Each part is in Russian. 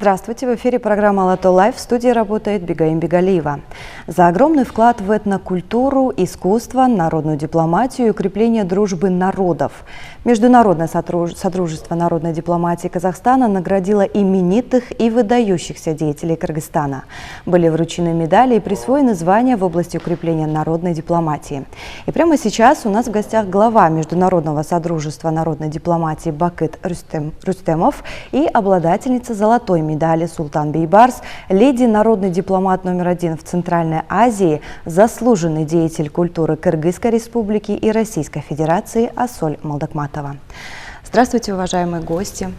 Здравствуйте, в эфире программа «Алато Лайф», в студии работает Бигаим Бигалиева. За огромный вклад в этнокультуру, искусство, народную дипломатию и укрепление дружбы народов. Международное содружество народной дипломатии Казахстана наградило именитых и выдающихся деятелей Кыргызстана. Были вручены медали и присвоены звания в области укрепления народной дипломатии. И прямо сейчас у нас в гостях глава Международного содружества народной дипломатии Бакыт Рустемов и обладательница золотой медали Султан Бейбарс, леди народный дипломат №1 в Центральной Азии, заслуженный деятель культуры Кыргызской Республики и Российской Федерации Асоль Молдокматова. Здравствуйте, уважаемые гости.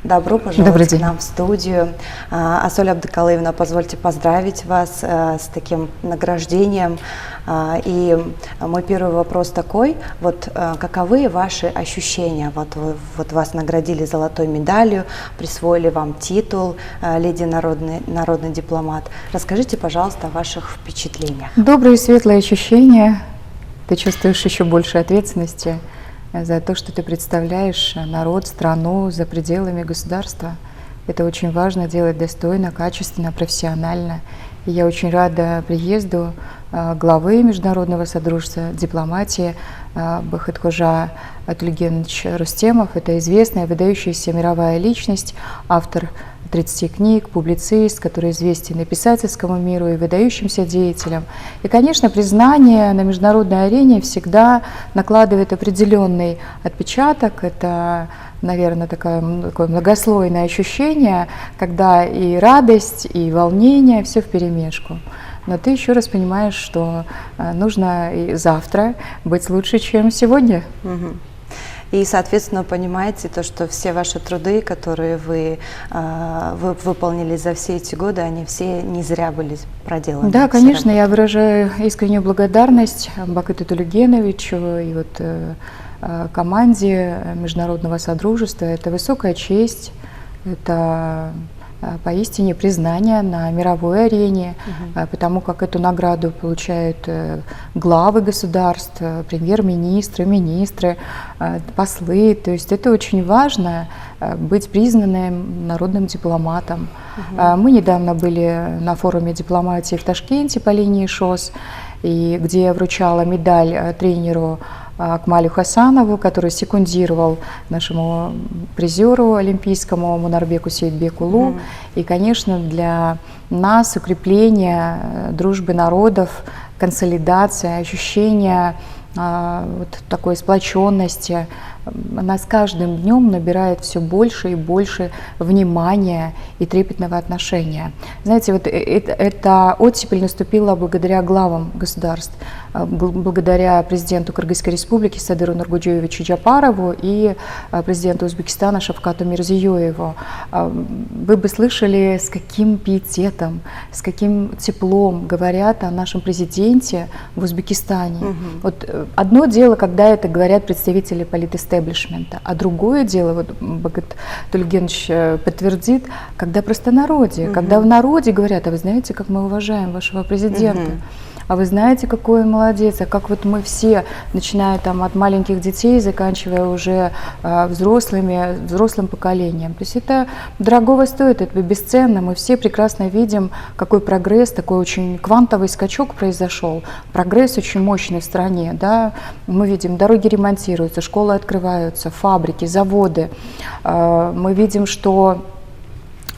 Добро пожаловать к нам в студию. Асоль Абдыкалыевна, позвольте поздравить вас с таким награждением. И мой первый вопрос такой: каковы ваши ощущения? Вот вас наградили золотой медалью, присвоили вам титул леди народный дипломат. Расскажите, пожалуйста, о ваших впечатлениях. Добрые светлые ощущения. Ты чувствуешь еще больше ответственности за то, что ты представляешь народ, страну за пределами государства. Это очень важно делать достойно, качественно, профессионально. И я очень рада приезду главы Международного содружества дипломатии Бакыт-Кожа Атылгенович Рустемов. Это известная, выдающаяся мировая личность, автор 30 книг, публицист, который известен и писательскому миру, и выдающимся деятелям. И, конечно, признание на международной арене всегда накладывает определенный отпечаток. Это, наверное, такое многослойное ощущение, когда и радость, и волнение, все вперемешку. Но ты еще раз понимаешь, что нужно и завтра быть лучше, чем сегодня. И, соответственно, понимаете то, что все ваши труды, которые вы выполнили за все эти годы, они все не зря были проделаны. Да, конечно, я выражаю искреннюю благодарность Бакыту Тулюгеновичу и команде Международного содружества. Это высокая честь, это поистине признание на мировой арене, потому как эту награду получают главы государств, премьер-министры, министры, послы. То есть это очень важно быть признанным народным дипломатом. Мы недавно были на форуме дипломатии в Ташкенте по линии ШОС, и где я вручала медаль тренеру Акмалю Хасанову, который секундировал нашему призеру олимпийскому Мунарбеку Сейтбекулу. И, конечно, для нас укрепление дружбы народов, консолидация, ощущение такой сплоченности, она с каждым днем набирает все больше и больше внимания и трепетного отношения. Знаете, эта оттепель наступила благодаря главам государств, благодаря президенту Кыргызской Республики Садыру Нургуджиевичу Джапарову и президенту Узбекистана Шавкату Мирзиёеву. Вы бы слышали, с каким пиететом, с каким теплом говорят о нашем президенте в Узбекистане. Одно дело, когда это говорят представители политэстеблишмента, а другое дело, Бакыт Тулюгенович подтвердит, когда простонародье, когда в народе говорят: а вы знаете, как мы уважаем вашего президента, а вы знаете, какой он молодец, а как мы все, начиная от маленьких детей, заканчивая уже взрослым поколением. То есть это дорогого стоит, это бесценно. Мы все прекрасно видим, какой прогресс, такой очень квантовый скачок произошел. Прогресс очень мощный в стране. Да? Мы видим, дороги ремонтируются, школы открываются, фабрики, заводы. Мы видим, что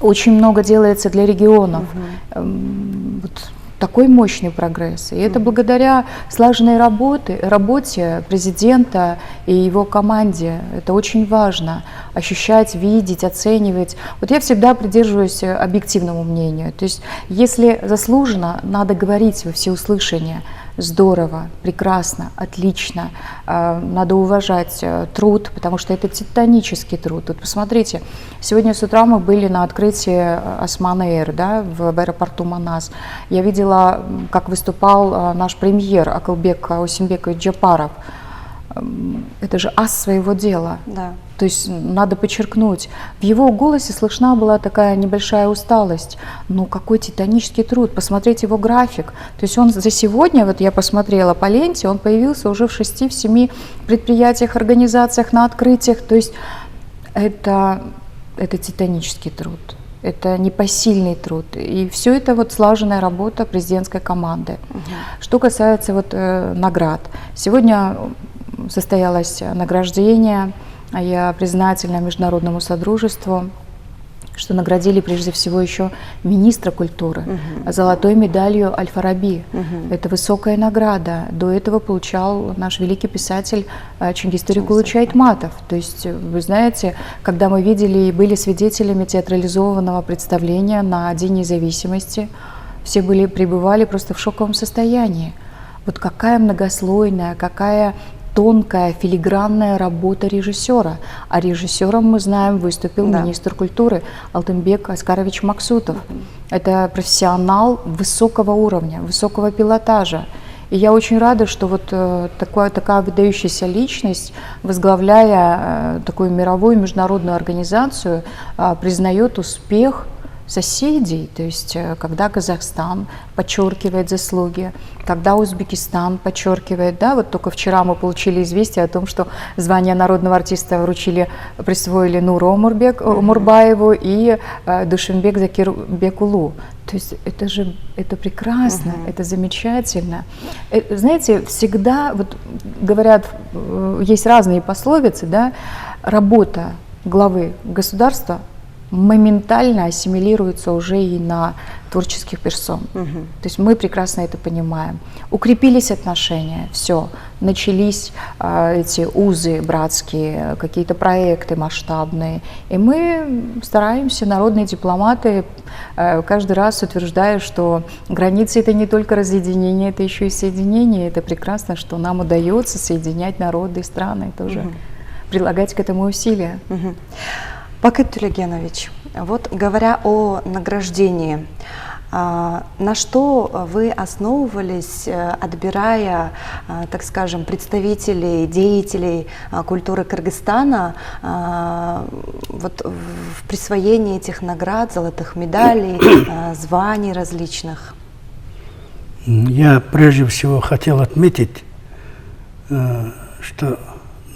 очень много делается для регионов. Такой мощный прогресс. И это благодаря слаженной работе президента и его команде. Это очень важно. Ощущать, видеть, оценивать. Я всегда придерживаюсь объективному мнению. То есть, если заслуженно, надо говорить во всеуслышание. Здорово, прекрасно, отлично. Надо уважать труд, потому что это титанический труд. Посмотрите, сегодня с утра мы были на открытии Осман Эйр, в аэропорту Манас. Я видела, как выступал наш премьер Акылбек Осимбекович Джапаров. Это же ас своего дела. Да. То есть надо подчеркнуть, в его голосе слышна была такая небольшая усталость. Но какой титанический труд, посмотреть его график. То есть он за сегодня, я посмотрела по ленте, он появился уже в 6-7 предприятиях, организациях, на открытиях. То есть это титанический труд. это непосильный труд. И все это вот слаженная работа президентской команды. Что касается вот наград. Сегодня состоялось награждение. Я признательна Международному содружеству, что наградили прежде всего еще министра культуры золотой медалью Аль-Фараби. Это высокая награда. До этого получал наш великий писатель Чингис Торекулович Айтматов. То есть, вы знаете, когда мы видели и были свидетелями театрализованного представления на День независимости, все пребывали просто в шоковом состоянии. Вот какая многослойная, какая тонкая, филигранная работа режиссера. А режиссером, мы знаем, выступил министр культуры Алтынбек Аскарович Максутов. Это профессионал высокого уровня, высокого пилотажа. И я очень рада, что вот такая выдающаяся личность, возглавляя такую мировую международную организацию, признает успех соседей, то есть когда Казахстан подчеркивает заслуги, когда Узбекистан подчеркивает, да, вот только вчера мы получили известие о том, что звание народного артиста присвоили Нуру Омурбаеву и Душенбек Закирбекулу. То есть это прекрасно, это замечательно. Знаете, всегда, вот говорят, есть разные пословицы, да, работа главы государства моментально ассимилируется уже и на творческих персон. То есть мы прекрасно это понимаем. Укрепились отношения, все, начались эти узы братские, какие-то проекты масштабные. И мы стараемся, народные дипломаты, каждый раз утверждая, что границы — это не только разъединение, это еще и соединение. Это прекрасно, что нам удается соединять народы и страны, тоже прилагать к этому усилия. Бакыт Тюлегенович, вот говоря о награждении, на что вы основывались, отбирая, так скажем, представителей, деятелей культуры Кыргызстана вот в присвоении этих наград, золотых медалей, званий различных? Я прежде всего хотел отметить, что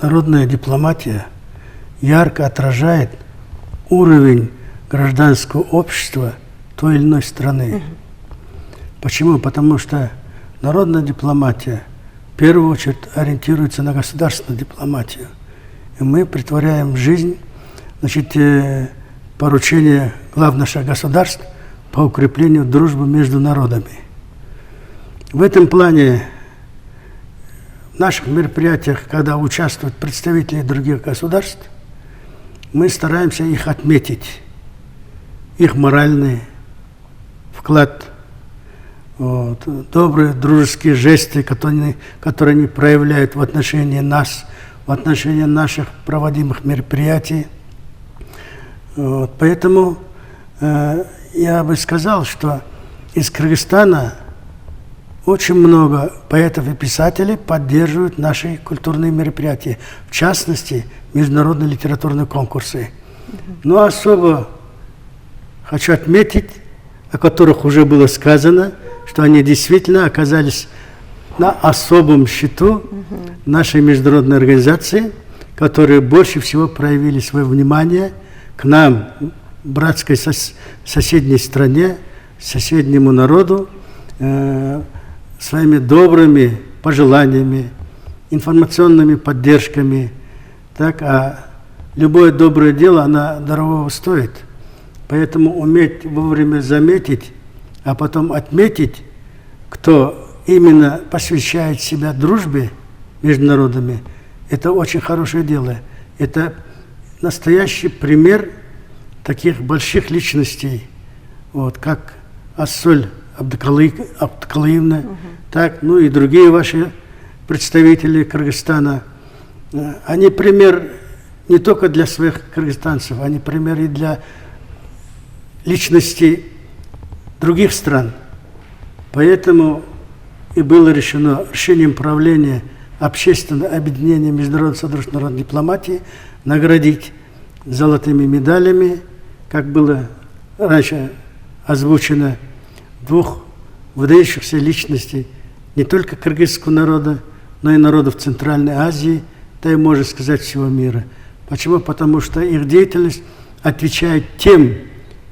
народная дипломатия ярко отражает уровень гражданского общества той или иной страны. Почему? Потому что народная дипломатия в первую очередь ориентируется на государственную дипломатию. И мы претворяем в жизнь, значит, поручения глав наших государств по укреплению дружбы между народами. В этом плане в наших мероприятиях, когда участвуют представители других государств, мы стараемся их отметить, их моральный вклад, вот, добрые дружеские жесты, которые они проявляют в отношении нас, в отношении наших проводимых мероприятий. Вот, поэтому я бы сказал, что из Кыргызстана очень много поэтов и писателей поддерживают наши культурные мероприятия, в частности, международные литературные конкурсы. Но особо хочу отметить, о которых уже было сказано, что они действительно оказались на особом счету нашей международной организации, которые больше всего проявили свое внимание к нам, братской соседней стране, соседнему народу, своими добрыми пожеланиями, информационными поддержками. Так, а любое доброе дело, оно дорого стоит. Поэтому уметь вовремя заметить, а потом отметить, кто именно посвящает себя дружбе между народами, это очень хорошее дело. Это настоящий пример таких больших личностей, вот, как Ассоль Абдыкалыевна, так, ну и другие ваши представители Кыргызстана. Они пример не только для своих кыргызстанцев, они пример и для личностей других стран. Поэтому и было решено решением правления Общественного объединения Международного содружества народной дипломатии наградить золотыми медалями, как было раньше озвучено, двух выдающихся личностей не только кыргызского народа, но и народов Центральной Азии, да и, можно сказать, всего мира. Почему? Потому что их деятельность отвечает тем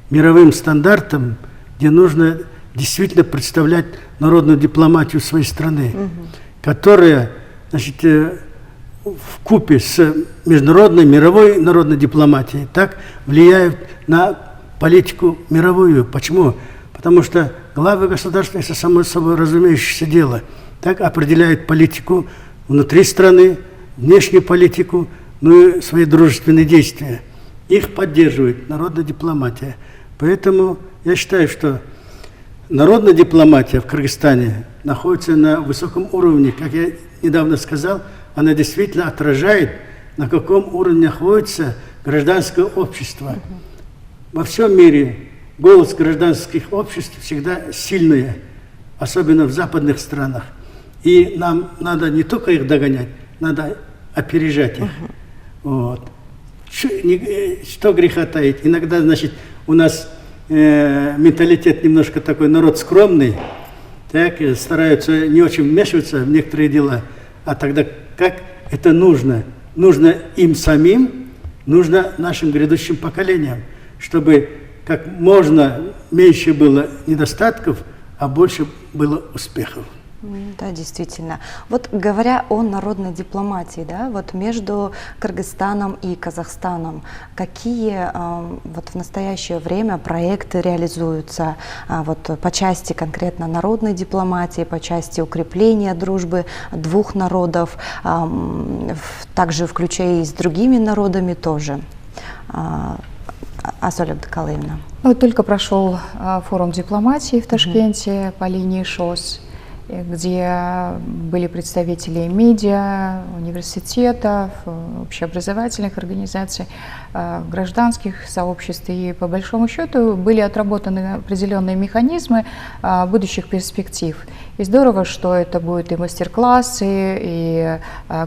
мировым стандартам, где нужно действительно представлять народную дипломатию своей страны, которая, значит, вкупе с международной, мировой народной дипломатией так влияют на политику мировую. Почему? Потому что главы государства, это само собой разумеющееся дело, так определяют политику внутри страны, внешнюю политику, ну и свои дружественные действия. Их поддерживает народная дипломатия. Поэтому я считаю, что народная дипломатия в Кыргызстане находится на высоком уровне. Как я недавно сказал, она действительно отражает, на каком уровне находится гражданское общество. Во всем мире голос гражданских обществ всегда сильный, особенно в западных странах. И нам надо не только их догонять, надо опережать их. Вот. Что греха таить? Иногда, значит, у нас менталитет немножко такой, народ скромный, так, стараются не очень вмешиваться в некоторые дела. А тогда как это нужно? Нужно им самим, нужно нашим грядущим поколениям, чтобы как можно меньше было недостатков, а больше было успехов. Да, действительно. Вот говоря о народной дипломатии, да, вот между Кыргызстаном и Казахстаном, какие вот в настоящее время проекты реализуются вот по части конкретно народной дипломатии, по части укрепления дружбы двух народов, также включая и с другими народами тоже? Асоль Абдыкалыевна. Вот только прошел форум дипломатии в Ташкенте по линии ШОС, где были представители медиа, университетов, общеобразовательных организаций, гражданских сообществ. И по большому счету были отработаны определенные механизмы будущих перспектив. И здорово, что это будут и мастер-классы, и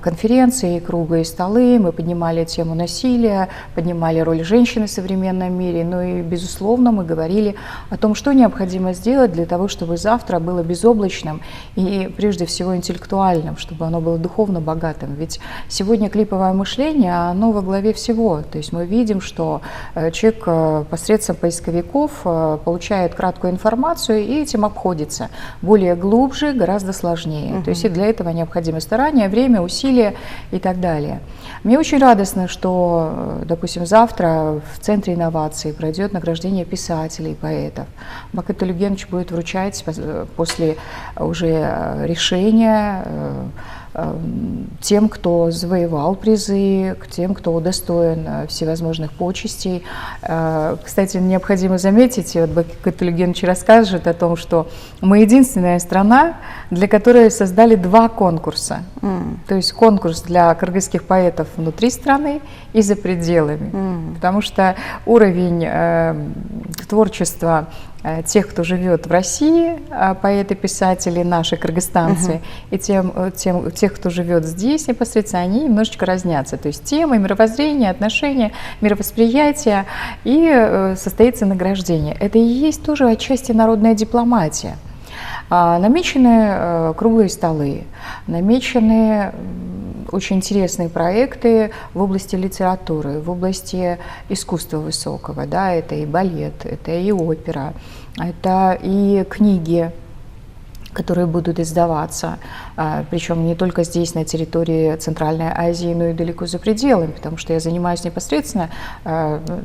конференции, и круглые столы. Мы поднимали тему насилия, поднимали роль женщины в современном мире. Ну и, безусловно, мы говорили о том, что необходимо сделать для того, чтобы завтра было безоблачным и, прежде всего, интеллектуальным, чтобы оно было духовно богатым. Ведь сегодня клиповое мышление, оно во главе всего. То есть мы видим, что человек посредством поисковиков получает краткую информацию и этим обходится. Более глубже, гораздо сложнее. То есть и для этого необходимо старание, время, усилия и так далее. Мне очень радостно, что, допустим, завтра в Центре инноваций пройдет награждение писателей, поэтов. Бакыт Улугенович будет вручать после уже решения тем, кто завоевал призы, тем, кто удостоен всевозможных почестей. Кстати, необходимо заметить, вот Бакыт Улугенович расскажет о том, что мы единственная страна, для которой создали два конкурса. То есть конкурс для кыргызских поэтов внутри страны и за пределами. Потому что уровень творчества тех, кто живет в России, поэты-писатели, наши кыргызстанцы, и тех, кто живет здесь непосредственно, они немножечко разнятся. То есть темы, мировоззрение, отношения, мировосприятие, и состоится награждение. Это и есть тоже отчасти народная дипломатия. Намечены круглые столы, намечены очень интересные проекты в области литературы, в области искусства высокого. Да, это и балет, это и опера, это и книги, которые будут издаваться, причем не только здесь, на территории Центральной Азии, но и далеко за пределами, потому что я занимаюсь непосредственно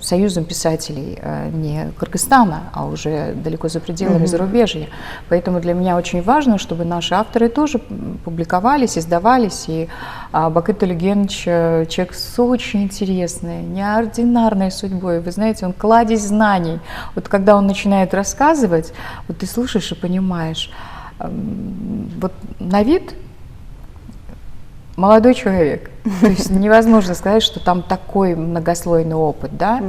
союзом писателей не Кыргызстана, а уже далеко за пределами зарубежья. Поэтому для меня очень важно, чтобы наши авторы тоже публиковались, издавались. И Бакыт Улугенович человек с очень интересной, неординарной судьбой. Вы знаете, он кладезь знаний. Вот когда он начинает рассказывать, вот ты слушаешь и понимаешь, вот на вид молодой человек, то есть невозможно сказать, что там такой многослойный опыт, да?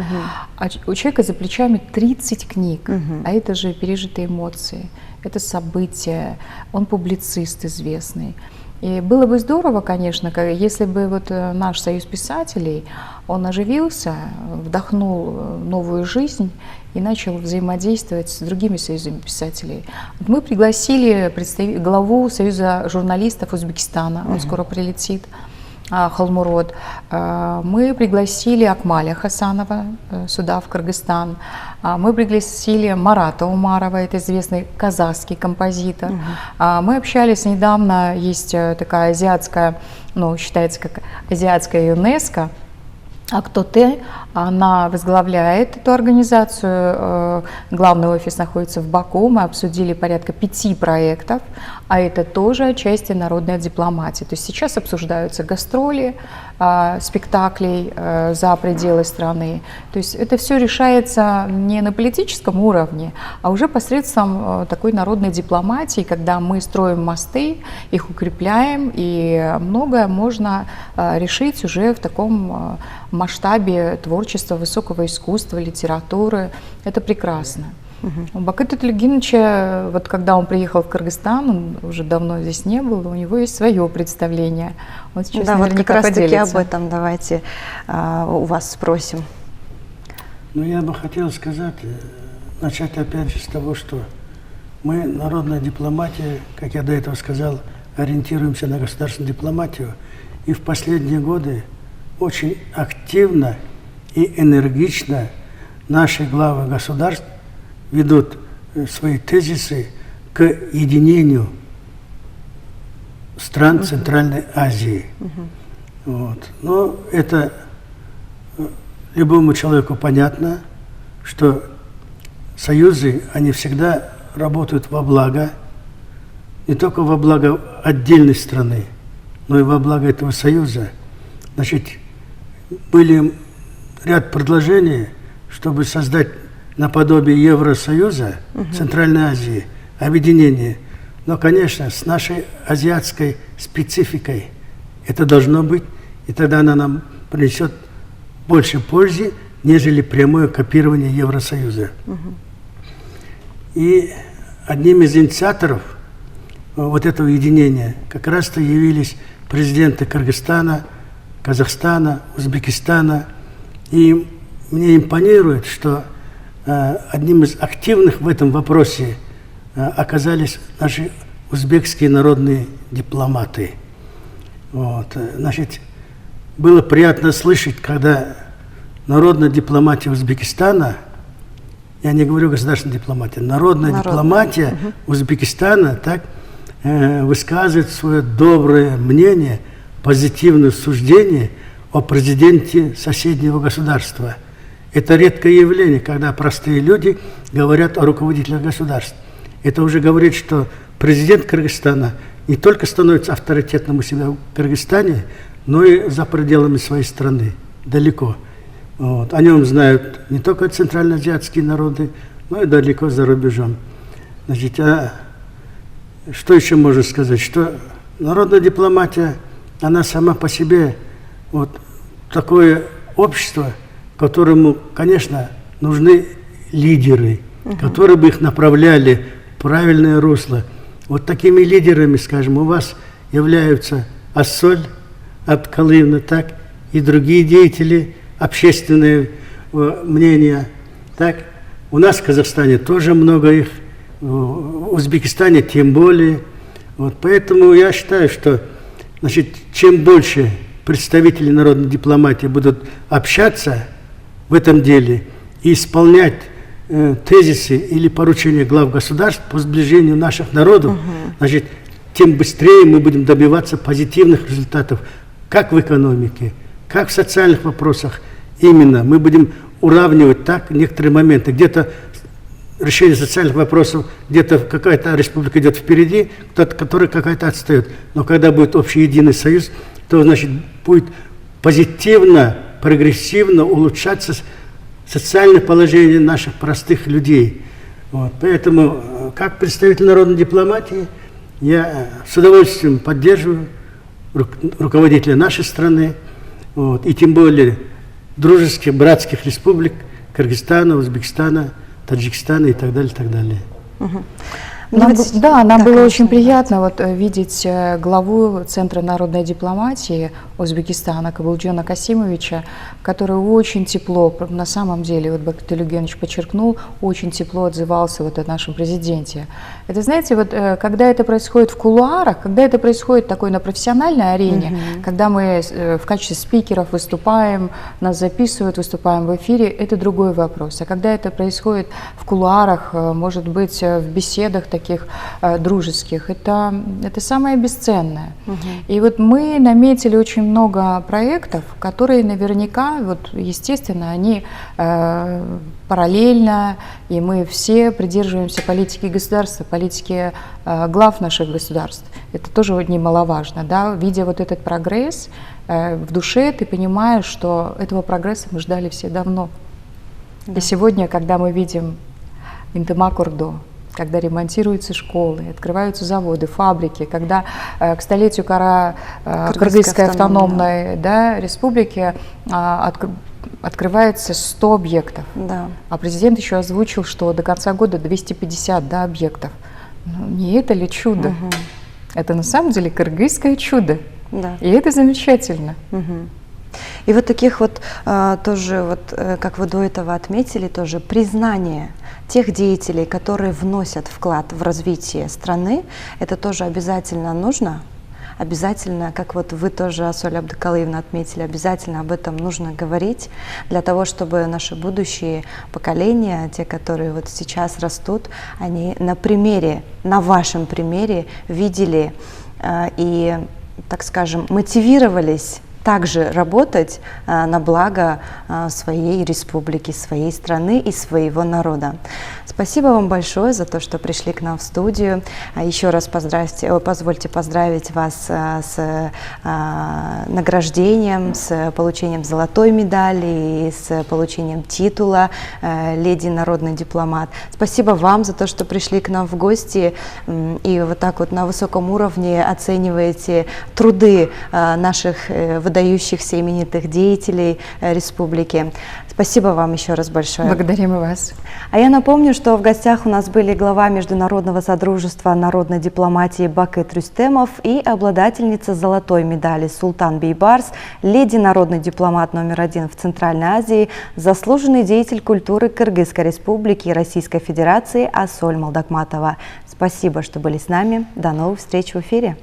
А у человека за плечами 30 книг, а это же пережитые эмоции, это события, он публицист известный. И было бы здорово, конечно, если бы вот наш союз писателей, он оживился, вдохнул новую жизнь и начал взаимодействовать с другими союзами писателей. Мы пригласили главу Союза журналистов Узбекистана, он скоро прилетит. Холмурод, мы пригласили Акмаля Хасанова сюда, в Кыргызстан. Мы пригласили Марата Умарова, это известный казахский композитор. Мы общались недавно, есть такая азиатская, ну, считается как азиатская ЮНЕСКО, Актоте, она возглавляет эту организацию, главный офис находится в Баку, мы обсудили порядка 5 проектов, а это тоже отчасти народной дипломатии. То есть сейчас обсуждаются гастроли, спектаклей за пределы страны. То есть это все решается не на политическом уровне, а уже посредством такой народной дипломатии, когда мы строим мосты, их укрепляем, и многое можно решить уже в таком масштабе творчества, высокого искусства, литературы. Это прекрасно. У Бакыта Тулигиновича, вот когда он приехал в Кыргызстан, он уже давно здесь не был, у него есть свое представление. Он сейчас да, вот как раз таки поделится. об этом давайте у вас спросим. Ну, я бы хотел сказать, начать опять же с того, что мы, народная дипломатия, как я до этого сказал, ориентируемся на государственную дипломатию, и в последние годы очень активно и энергично наши главы государств ведут свои тезисы к единению стран Центральной Азии. Вот. Но это любому человеку понятно, что союзы, они всегда работают во благо, не только во благо отдельной страны, но и во благо этого союза. Значит, были ряд предложений, чтобы создать наподобие Евросоюза, Центральной Азии, объединение. Но, конечно, с нашей азиатской спецификой это должно быть, и тогда она нам принесет больше пользы, нежели прямое копирование Евросоюза. И одним из инициаторов вот этого единения как раз-то явились президенты Кыргызстана, Казахстана, Узбекистана. И мне импонирует, что одним из активных в этом вопросе оказались наши узбекские народные дипломаты. Вот. Значит, было приятно слышать, когда народная дипломатия Узбекистана, я не говорю государственная дипломатия, народная дипломатия Узбекистана так высказывает свое доброе мнение, позитивное суждение о президенте соседнего государства. Это редкое явление, когда простые люди говорят о руководителях государств. Это уже говорит, что президент Кыргызстана не только становится авторитетным у себя в Кыргызстане, но и за пределами своей страны, далеко. Вот. О нем знают не только центральноазиатские народы, но и далеко за рубежом. Значит, что еще можно сказать? Что народная дипломатия, она сама по себе вот такое общество, которому, конечно, нужны лидеры, которые бы их направляли в правильное русло. Вот такими лидерами, скажем, у вас являются Ассоль Абдкалыевна, так, и другие деятели, общественные мнения. Так. У нас в Казахстане тоже много их, в Узбекистане тем более. Вот, поэтому я считаю, что значит, чем больше представители народной дипломатии будут общаться в этом деле и исполнять тезисы или поручения глав государств по сближению наших народов, значит, тем быстрее мы будем добиваться позитивных результатов как в экономике, как в социальных вопросах. Именно мы будем уравнивать так некоторые моменты. Где-то решение социальных вопросов, где-то какая-то республика идет впереди, которая какая-то отстает. Но когда будет общий единый союз, то, значит, будет позитивно, прогрессивно улучшаться социальное положение наших простых людей. Вот. Поэтому, как представитель народной дипломатии, я с удовольствием поддерживаю руководителя нашей страны, вот, и тем более дружеских, братских республик Кыргызстана, Узбекистана, Таджикистана и так далее, и так далее. Нам Так, было конечно, очень приятно вот видеть главу Центра народной дипломатии Узбекистана Кабылджона Касимовича, который очень тепло, на самом деле, вот Бактыгин Евгеньевич подчеркнул, очень тепло отзывался вот о нашем президенте. Это, знаете, вот когда это происходит в кулуарах, когда это происходит такой на профессиональной арене, когда мы в качестве спикеров выступаем, нас записывают, выступаем в эфире, это другой вопрос. А когда это происходит в кулуарах, может быть, в беседах таких дружеских, это самое бесценное. И вот мы наметили очень много проектов, которые наверняка, вот, естественно, они параллельно, и мы все придерживаемся политики государства, политики глав наших государств. Это тоже немаловажно, да? Видя вот этот прогресс, в душе ты понимаешь, что этого прогресса мы ждали все давно. Да. И сегодня, когда мы видим Интемакурдо, когда ремонтируются школы, открываются заводы, фабрики, когда к столетию Кыргызской автономной, да, республики открывается 100 объектов. Да. А президент еще озвучил, что до конца года 250, да, объектов. Ну, не это ли чудо? Это на самом деле кыргызское чудо. Да. И это замечательно. И вот таких вот тоже, вот, как вы до этого отметили, тоже признание тех деятелей, которые вносят вклад в развитие страны, это тоже обязательно нужно. Обязательно, как вот вы тоже, Асоль Абдыкалыевна, отметили, обязательно об этом нужно говорить, для того, чтобы наши будущие поколения, те, которые вот сейчас растут, они на примере, на вашем примере видели и, так скажем, мотивировались также работать на благо своей республики, своей страны и своего народа. Спасибо вам большое за то, что пришли к нам в студию. Еще раз позвольте поздравить вас с награждением, с получением золотой медали и с получением титула «Леди народный дипломат». Спасибо вам за то, что пришли к нам в гости и вот так вот на высоком уровне оцениваете труды наших выдающихся именитых деятелей республики. Спасибо вам еще раз большое. Благодарим и вас. А я напомню, что в гостях у нас были глава Международного содружества народной дипломатии Бакыт Рустемов и обладательница золотой медали Султан Бейбарс, леди народный дипломат №1 в Центральной Азии, заслуженный деятель культуры Кыргызской республики и Российской Федерации Асоль Молдокматова. Спасибо, что были с нами. До новых встреч в эфире.